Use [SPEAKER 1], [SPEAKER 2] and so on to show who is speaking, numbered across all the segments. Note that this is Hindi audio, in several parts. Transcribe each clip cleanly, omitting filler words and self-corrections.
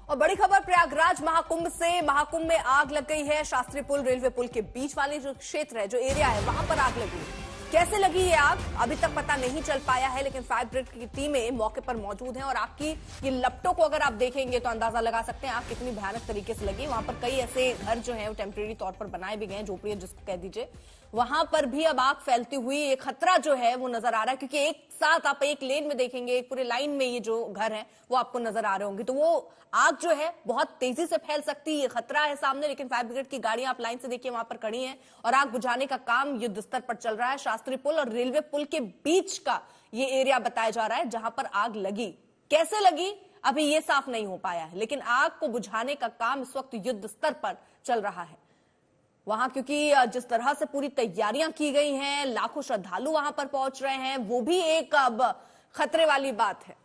[SPEAKER 1] और बड़ी खबर प्रयागराज महाकुंभ से। महाकुंभ में आग लग गई है। शास्त्री पुल रेलवे पुल के बीच वाले जो क्षेत्र है, जो एरिया है, वहां पर आग लगी। कैसे लगी ये आग अभी तक पता नहीं चल पाया है, लेकिन फायर ब्रिगेड की टीमें मौके पर मौजूद हैं और आग की ये लपटों को अगर आप देखेंगे तो अंदाजा लगा सकते हैं आग कितनी भयानक तरीके से लगी। वहां पर कई ऐसे घर जो है वो टेम्परेरी तौर पर बनाए भी गए, झोपड़ियां जिसको कह दीजिए, वहां पर भी अब आग फैलती हुई एक खतरा जो है वो नजर आ रहा है, क्योंकि एक साथ आप एक लेन में देखेंगे, एक पूरे लाइन में ये जो घर है वो आपको नजर आ रहे होंगे, तो वो आग जो है बहुत तेजी से फैल सकती है, ये खतरा है सामने। लेकिन फायर ब्रिगेड की गाड़ियां आप लाइन से देखिए वहां पर खड़ी हैं और आग बुझाने का काम युद्ध स्तर पर चल रहा है। शास्त्री पुल और रेलवे पुल के बीच का ये एरिया बताया जा रहा है जहां पर आग लगी। कैसे लगी अभी ये साफ नहीं हो पाया है, लेकिन आग को बुझाने का काम इस वक्त युद्ध स्तर पर चल रहा है वहां, क्योंकि जिस तरह से पूरी तैयारियां की गई हैं, लाखों श्रद्धालु वहां पर पहुंच रहे हैं, वो भी एक अब खतरे वाली बात है।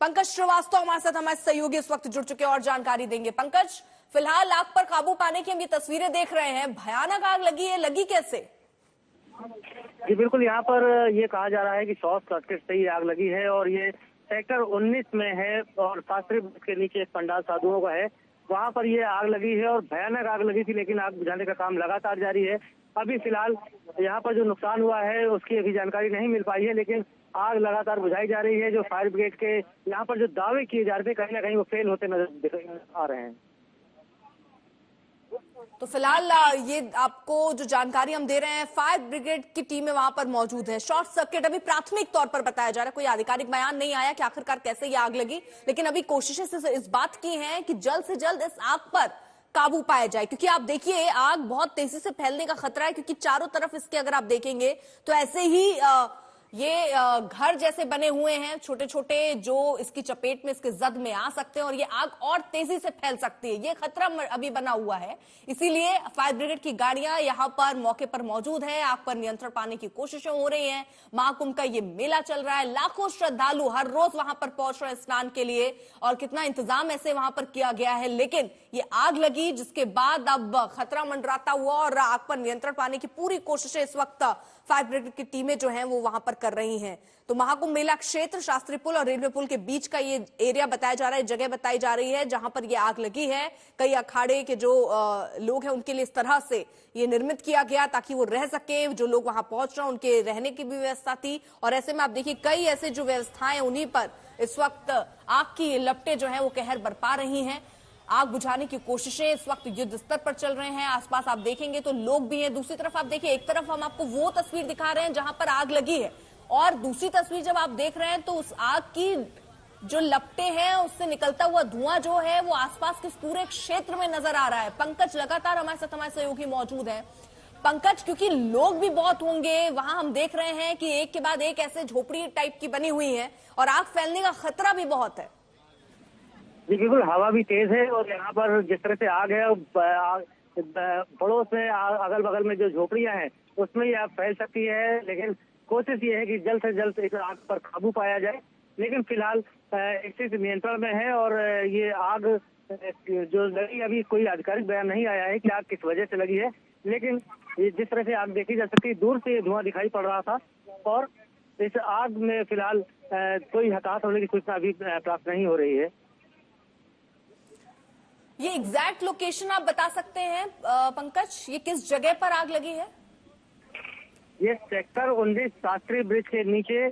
[SPEAKER 1] पंकज श्रीवास्तव हमारे साथ, हमारे सहयोगी इस वक्त जुड़ चुके हैं और जानकारी देंगे। पंकज, फिलहाल आग पर काबू पाने की हम ये तस्वीरें देख रहे हैं, भयानक आग लगी है, लगी कैसे?
[SPEAKER 2] जी बिल्कुल, यहाँ पर ये कहा जा रहा है कि शॉर्ट सर्किट से ही आग लगी है और ये सेक्टर 19 में है और शास्त्री के नीचे एक पंडाल साधुओं का है, वहां पर ये आग लगी है और भयानक आग लगी थी। लेकिन आग बुझाने का काम लगातार जारी है। अभी फिलहाल यहाँ पर जो नुकसान हुआ है उसकी अभी जानकारी नहीं मिल पाई है, लेकिन आग लगातार बुझाई जा रही है। जो फायर ब्रिगेड के यहाँ पर जो दावे किए जा रहे थे, कहीं ना कहीं वो फेल होते नजर आ रहे हैं।
[SPEAKER 1] तो फिलहाल ये आपको जो जानकारी हम दे रहे हैं, फायर ब्रिगेड की टीमें वहां पर मौजूद है। शॉर्ट सर्किट अभी प्राथमिक तौर पर बताया जा रहा है, कोई आधिकारिक बयान नहीं आया कि आखिरकार कैसे ये आग लगी, लेकिन अभी कोशिशें इस बात की हैं कि जल्द से जल्द इस आग पर काबू पाया जाए, क्योंकि आप देखिए आग बहुत तेजी से फैलने का खतरा है, क्योंकि चारों तरफ इसके अगर आप देखेंगे तो ऐसे ही ये घर जैसे बने हुए हैं छोटे छोटे, जो इसकी चपेट में, इसके जद में आ सकते हैं और ये आग और तेजी से फैल सकती है। ये खतरा अभी बना हुआ है, इसीलिए फायर ब्रिगेड की गाड़ियां यहां पर मौके पर मौजूद है। आग पर नियंत्रण पाने की कोशिशें हो रही हैं। महाकुंभ का ये मेला चल रहा है, लाखों श्रद्धालु हर रोज वहां पर पहुंच रहे हैं स्नान के लिए और कितना इंतजाम ऐसे वहां पर किया गया है। लेकिन ये आग लगी जिसके बाद अब खतरा मंडराता हुआ और आग पर नियंत्रण पाने की पूरी कोशिशें इस वक्त फायर ब्रिगेड की टीमें जो हैं वो वहां पर कर रही हैं। तो महाकुंभ मेला क्षेत्र, शास्त्री पुल और रेलवे पुल के बीच का ये एरिया बताया जा रहा है, जगह बताई जा रही है जहां पर ये आग लगी है। कई अखाड़े के जो लोग हैं उनके लिए इस तरह से ये निर्मित किया गया ताकि वो रह सके, जो लोग वहां पहुंच रहे हैं उनके रहने की भी व्यवस्था थी। और ऐसे में आप देखिए कई ऐसे जो व्यवस्थाएं, उन्हीं पर इस वक्त आग की लपटें जो है वो कहर बरपा रही हैं। आग बुझाने की कोशिशें इस वक्त युद्ध स्तर पर चल रहे हैं। आसपास आप देखेंगे तो लोग भी हैं। दूसरी तरफ आप देखिए, एक तरफ हम आपको वो तस्वीर दिखा रहे हैं जहां पर आग लगी है, और दूसरी तस्वीर जब आप देख रहे हैं तो उस आग की जो लपटें हैं, उससे निकलता हुआ धुआं जो है वो आसपास के पूरे क्षेत्र में नजर आ रहा है। पंकज लगातार हमारे साथ, हमारे सहयोगी मौजूद हैं। पंकज, क्योंकि लोग भी बहुत होंगे वहां, हम देख रहे हैं कि एक के बाद एक ऐसे झोपड़ी टाइप की बनी हुई है और आग फैलने का खतरा भी बहुत है।
[SPEAKER 2] जी बिल्कुल, हवा भी तेज है और यहाँ पर जिस तरह से आग है, पड़ोस में अगल बगल में जो झोपड़ियां हैं उसमें ये आग फैल सकती है। लेकिन कोशिश ये है कि जल्द से जल्द इस आग पर काबू पाया जाए। लेकिन फिलहाल स्थिति नियंत्रण में है और ये आग जो लगी, अभी कोई आधिकारिक बयान नहीं आया है कि आग किस वजह से लगी है। लेकिन जिस तरह से आग देखी जा सकती है, दूर से ये धुआं दिखाई पड़ रहा था और इस आग में फिलहाल कोई हताहत होने की सूचना अभी प्राप्त नहीं हो रही है।
[SPEAKER 1] ये एग्जैक्ट लोकेशन आप बता सकते हैं पंकज, ये किस जगह पर आग लगी है?
[SPEAKER 2] ये सेक्टर 19 शास्त्री ब्रिज के नीचे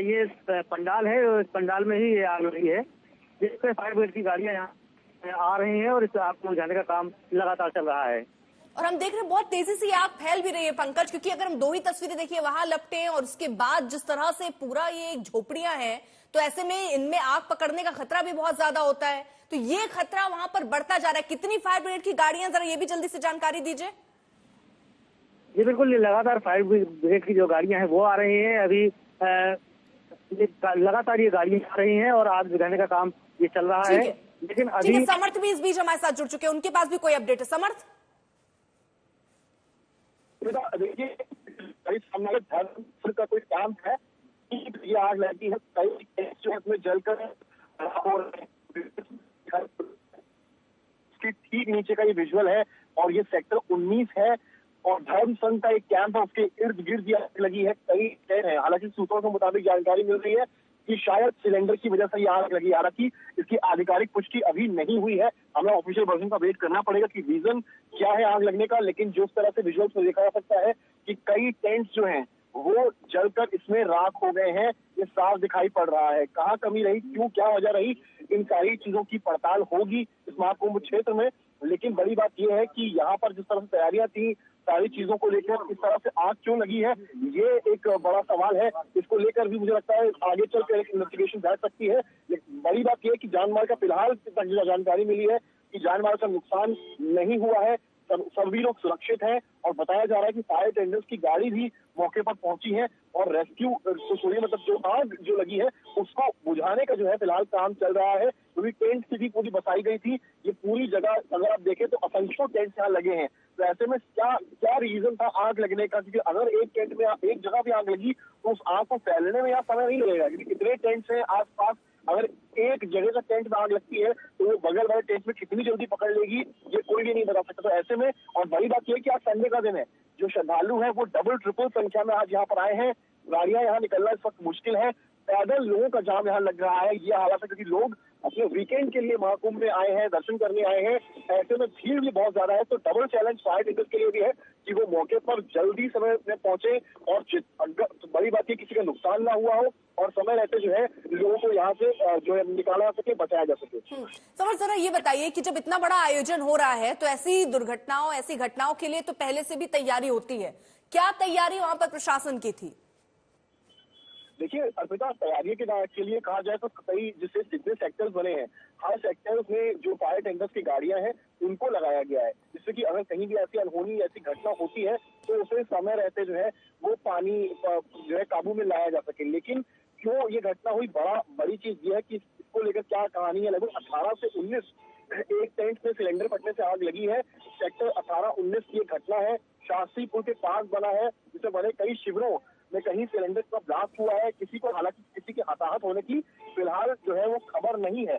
[SPEAKER 2] ये पंडाल है, इस पंडाल में ही ये आग लगी है, जिसपे फायर ब्रिगेड की गाड़ियां यहाँ आ रही हैं और इस आग को बुझाने का काम लगातार चल रहा है।
[SPEAKER 1] और हम देख रहे हैं बहुत तेजी से आग फैल भी रही है पंकज, क्योंकि अगर हम दो ही तस्वीरें देखिए, वहां लपटें और उसके बाद जिस तरह से पूरा ये एक झोपड़ियां हैं, तो ऐसे में इनमें आग पकड़ने का खतरा भी बहुत ज्यादा होता है। तो ये खतरा वहां पर बढ़ता जा रहा है। कितनी फायर ब्रिगेड की गाड़ियां, जरा ये भी जल्दी से जानकारी दीजिए।
[SPEAKER 2] जी बिल्कुल, ये लगातार फायर ब्रिगेड की जो गाड़ियां हैं वो आ रही हैं। अभी लगातार ये गाड़ियां आ रही हैं और आग बुझाने का काम ये चल रहा है। लेकिन अभी
[SPEAKER 1] समर्थ भी इस बीच हमारे साथ जुड़ चुके हैं, उनके पास भी कोई अपडेट है? समर्थ,
[SPEAKER 3] देखिए सामने धर्म का कोई काम है, ये आग लगी है, कई जो है उसमें जलकर इसके ठीक नीचे का ये विजुअल है और ये सेक्टर 19 है और धर्म संघ का एक कैंप है, उसके इर्द गिर्द ये आग लगी है। कई शहर है, हालांकि सूत्रों के मुताबिक जानकारी मिल रही है कि शायद सिलेंडर की वजह से ये आग लगी। हालांकि इसकी आधिकारिक पुष्टि अभी नहीं हुई है, हमें ऑफिशियल वर्जन का वेट करना पड़ेगा कि रीजन क्या है आग लगने का। लेकिन जिस तरह से विजुअल्स में देखा जा सकता है कि कई टेंट्स जो हैं वो जलकर इसमें राख हो गए हैं, ये साफ दिखाई पड़ रहा है। कहाँ कमी रही, क्यों, क्या वजह रही, इन सारी चीजों की पड़ताल होगी इस महाकुंभ क्षेत्र में। लेकिन बड़ी बात यह है कि यहाँ पर जिस तरह से तैयारियां थी सारी चीजों को लेकर, इस तरह से आग क्यों लगी है, ये एक बड़ा सवाल है। इसको लेकर भी मुझे लगता है आगे चलकर एक इन्वेस्टिगेशन बैठ सकती है। लेकिन बड़ी बात यह है कि जानमाल का फिलहाल तक जो जानकारी मिली है कि जानमाल का नुकसान नहीं हुआ है, सभी लोग सुरक्षित हैं। और बताया जा रहा है कि फायर टेंडर्स की गाड़ी भी मौके पर पहुंची है और रेस्क्यू तो छोड़िए, मतलब जो आग जो लगी है उसको बुझाने का जो है फिलहाल काम चल रहा है। क्योंकि टेंट सिटी पूरी बसाई गई थी, ये पूरी जगह अगर आप देखें तो असंख्यों टेंट यहाँ लगे हैं। तो ऐसे में क्या क्या रीजन था आग लगने का, क्योंकि अगर एक टेंट में एक जगह भी आग लगी तो उस आग को फैलने में यहाँ समय नहीं लगेगा, क्योंकि कितने टेंट्स हैं आसपास। अगर एक जगह का टेंट में आग लगती है तो वो बगल वाले टेंट में कितनी जल्दी पकड़ लेगी ये कोई भी नहीं बता सकता। तो ऐसे में, और बड़ी बात यह है कि आज संडे का दिन है, जो श्रद्धालु हैं वो डबल ट्रिपल संख्या में आज यहाँ पर आए हैं। गाड़ियां यहाँ निकलना इस वक्त मुश्किल है, पैदल लोगों का जाम यहाँ लग रहा है। ये हालात है क्योंकि लोग अपने वीकेंड के लिए महाकुंभ में आए हैं, दर्शन करने आए हैं, ऐसे में भीड़ भी बहुत ज्यादा है। तो डबल चैलेंज फायर टेंडर्स के लिए भी है कि वो मौके पर जल्दी समय में पहुंचे और बड़ी बात है किसी का नुकसान ना हुआ हो और समय रहते जो है लोगों को यहाँ से जो है निकाला जा सके, बचाया जा सके।
[SPEAKER 1] समर, जरा ये बताइए कि जब इतना बड़ा आयोजन हो रहा है तो ऐसी दुर्घटनाओं, ऐसी घटनाओं के लिए तो पहले से भी तैयारी होती है, क्या तैयारी वहां पर प्रशासन की थी?
[SPEAKER 3] देखिए अर्पिता, तैयारी के लिए कहा जाए तो कई जैसे जितने सेक्टर्स बने हैं, हर सेक्टर्स में जो फायर टेंडर्स की गाड़ियां हैं उनको लगाया गया है, जिससे कि अगर कहीं भी ऐसी अनहोनी ऐसी घटना होती है तो उसे समय रहते जो है वो पानी जो है काबू में लाया जा सके। लेकिन क्यों ये घटना हुई, बड़ी चीज ये है कि इसको लेकर क्या कहानी है। लगभग 18 से 19 एक टेंट में सिलेंडर फटने से आग लगी है। सेक्टर 18-19 की एक घटना है, शास्त्री पुल के पास बना है, जिसमें बने कई शिविरों में कहीं सिलेंडर का ब्लास्ट हुआ है। हालांकि किसी के हताहत होने की फिलहाल जो है वो खबर नहीं है।